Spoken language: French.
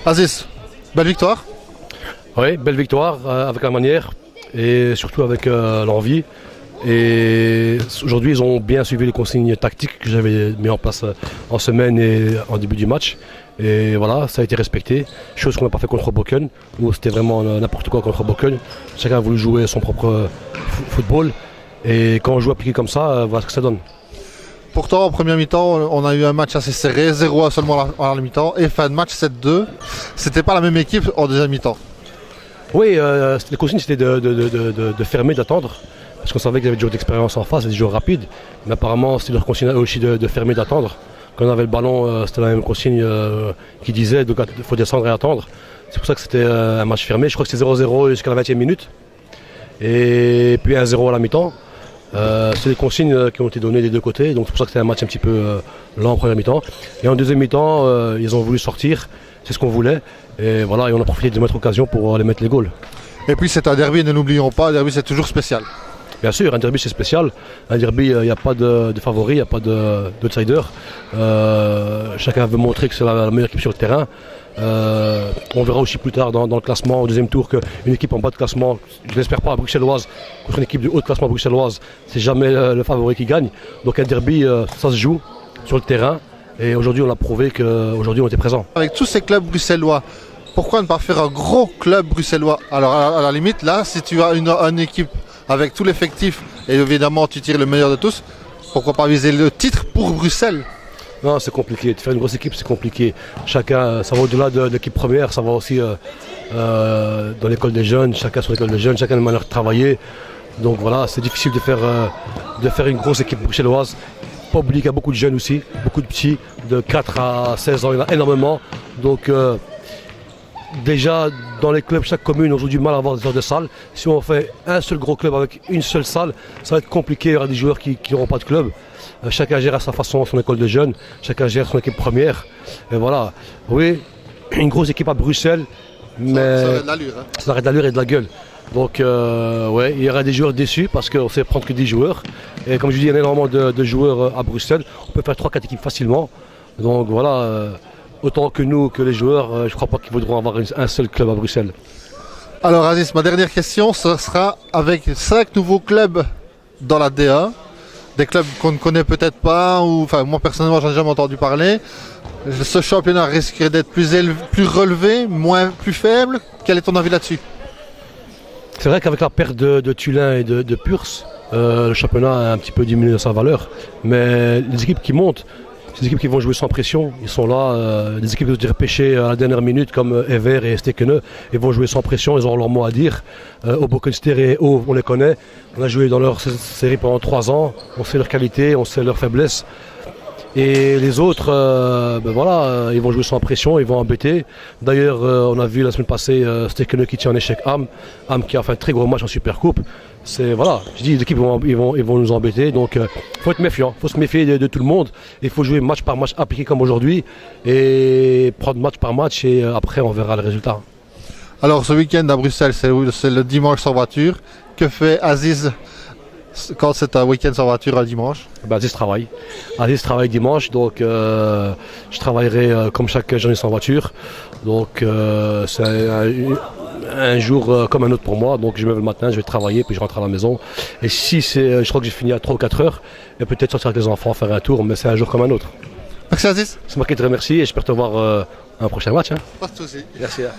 Aziz, belle victoire. Oui, belle victoire avec la manière et surtout avec l'envie. Et aujourd'hui, ils ont bien suivi les consignes tactiques que j'avais mis en place en semaine et en début du match. Et voilà, ça a été respecté. Chose qu'on n'a pas fait contre Boken, où c'était vraiment n'importe quoi contre Boken. Chacun a voulu jouer son propre football. Et quand on joue appliqué comme ça, voilà ce que ça donne. Pourtant, en première mi-temps, on a eu un match assez serré, 0-1 seulement à la mi-temps, et fin de match 7-2. C'était pas la même équipe en deuxième mi-temps. Oui, les consignes c'était de fermer, d'attendre. Parce qu'on savait qu'il y avait des joueurs d'expérience en face, des joueurs rapides. Mais apparemment, c'était leur consigne aussi de fermer, d'attendre. Quand on avait le ballon, c'était la même consigne qui disait qu'il faut descendre et attendre. C'est pour ça que c'était un match fermé. Je crois que c'était 0-0 jusqu'à la 20e minute. Et puis 1-0 à la mi-temps. C'est des consignes qui ont été données des deux côtés, donc c'est pour ça que c'était un match un petit peu lent en première mi-temps. Et en deuxième mi-temps, ils ont voulu sortir, c'est ce qu'on voulait. Et voilà, et on a profité de notre occasion pour aller mettre les goals. Et puis c'est un derby, ne l'oublions pas, un derby c'est toujours spécial. Bien sûr, un derby c'est spécial. Un derby, il n'y a pas de favori, il n'y a pas d'outsider. Chacun veut montrer que c'est la meilleure équipe sur le terrain. On verra aussi plus tard dans le classement au deuxième tour qu'une équipe en bas de classement, je l'espère pas, bruxelloise, contre une équipe de haut de classement bruxelloise, c'est jamais le favori qui gagne. Donc un derby, ça se joue sur le terrain et aujourd'hui on a prouvé qu'aujourd'hui on était présent. Avec tous ces clubs bruxellois, pourquoi ne pas faire un gros club bruxellois? Alors à la limite, là, si tu as une équipe avec tout l'effectif et évidemment tu tires le meilleur de tous, pourquoi pas viser le titre pour Bruxelles? Non, c'est compliqué. De faire une grosse équipe, c'est compliqué. Chacun, ça va au-delà de l'équipe première, ça va aussi dans l'école des jeunes, chacun son école des jeunes, chacun a une manière de travailler. Donc voilà, c'est difficile de faire une grosse équipe bruxelloise. Pas oublier qu'il y a beaucoup de jeunes aussi, beaucoup de petits, de 4 à 16 ans, il y en a énormément. Donc déjà, dans les clubs, chaque commune, on a du mal à avoir des heures de salle. Si on fait un seul gros club avec une seule salle, ça va être compliqué. Il y aura des joueurs qui n'auront pas de club. Chacun gère à sa façon son école de jeunes, chacun gère son équipe première. Et voilà, oui, une grosse équipe à Bruxelles, mais ça aurait de l'allure. Hein. Ça aurait de l'allure et de la gueule. Donc ouais, il y aura des joueurs déçus parce qu'on sait prendre que 10 joueurs. Et comme je dis, il y a énormément de joueurs à Bruxelles. On peut faire 3-4 équipes facilement. Donc voilà, autant que nous, que les joueurs, je ne crois pas qu'ils voudront avoir un seul club à Bruxelles. Alors Aziz, ma dernière question, ce sera avec 5 nouveaux clubs dans la D1. Des clubs qu'on ne connaît peut-être pas, ou enfin moi personnellement j'en ai jamais entendu parler. Ce championnat risquerait d'être plus relevé, plus faible. Quel est ton avis là-dessus? C'est vrai qu'avec la perte de Tulin et de Purs, le championnat a un petit peu diminué de sa valeur. Mais les équipes qui montent, c'est des équipes qui vont jouer sans pression. Ils sont là, des équipes qui ont repêchées à la dernière minute comme Ever et Stekene. Ils vont jouer sans pression, ils auront leur mot à dire. Au Bokenster et O, on les connaît. On a joué dans leur série pendant 3 ans. On sait leurs qualités, on sait leurs faiblesses. Et les autres, voilà, ils vont jouer sans pression, ils vont embêter. D'ailleurs, on a vu la semaine passée Stekene qui tient en échec Ham qui a fait un très gros match en Supercoupe. C'est voilà, je dis les équipes ils vont nous embêter, donc faut être méfiant, faut se méfier de tout le monde. Il faut jouer match par match appliqué comme aujourd'hui et prendre match par match et après on verra le résultat. Alors ce week-end à Bruxelles, c'est le dimanche sans voiture. Que fait Aziz quand c'est un week-end sans voiture un dimanche? Aziz travaille. Aziz travaille dimanche, donc je travaillerai comme chaque journée sans voiture. Donc c'est un jour comme un autre pour moi. Donc je me lève le matin, je vais travailler, puis je rentre à la maison. Et si je crois que j'ai fini à 3 ou 4 heures, et peut-être sortir avec les enfants, faire un tour, mais c'est un jour comme un autre. Merci Aziz. C'est moi qui te remercie et j'espère te voir à un prochain match. Hein. Pas de soucis. Merci. Hein.